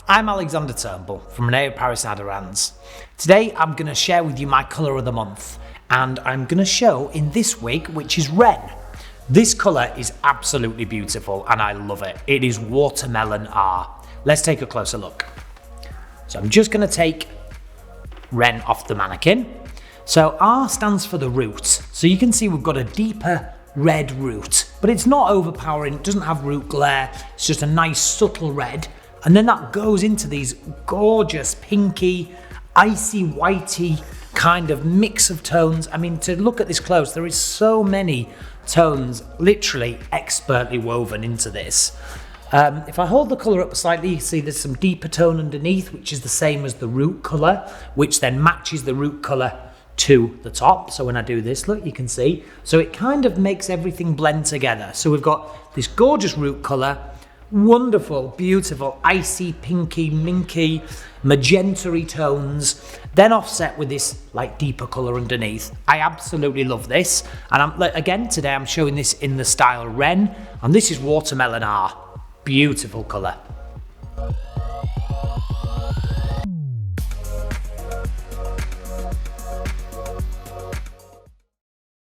I'm Alexander Turnbull from René Paris Aderans. Today I'm going to share with you my colour of the month, and I'm going to show in this wig, which is Ren. This colour is absolutely beautiful and I love it. It is Watermelon R. Let's take a closer look. So I'm just going to take Ren off the mannequin. So R stands for the root. So you can see we've got a deeper red root, but it's not overpowering, it doesn't have root glare, it's just a nice subtle red. And then that goes into these gorgeous pinky, icy whitey kind of mix of tones. I mean, to look at this close, there is so many tones literally expertly woven into this. If I hold the colour up slightly, you see there's some deeper tone underneath, which is the same as the root colour, which then matches the root colour to the top. So when I do this, look, you can see. So it kind of makes everything blend together. So we've got this gorgeous root colour, wonderful, beautiful, icy, pinky, minky, magenta-y tones, then offset with this like deeper colour underneath. I absolutely love this. And again, today I'm showing this in the style Ren, and this is Watermelon R. Beautiful colour.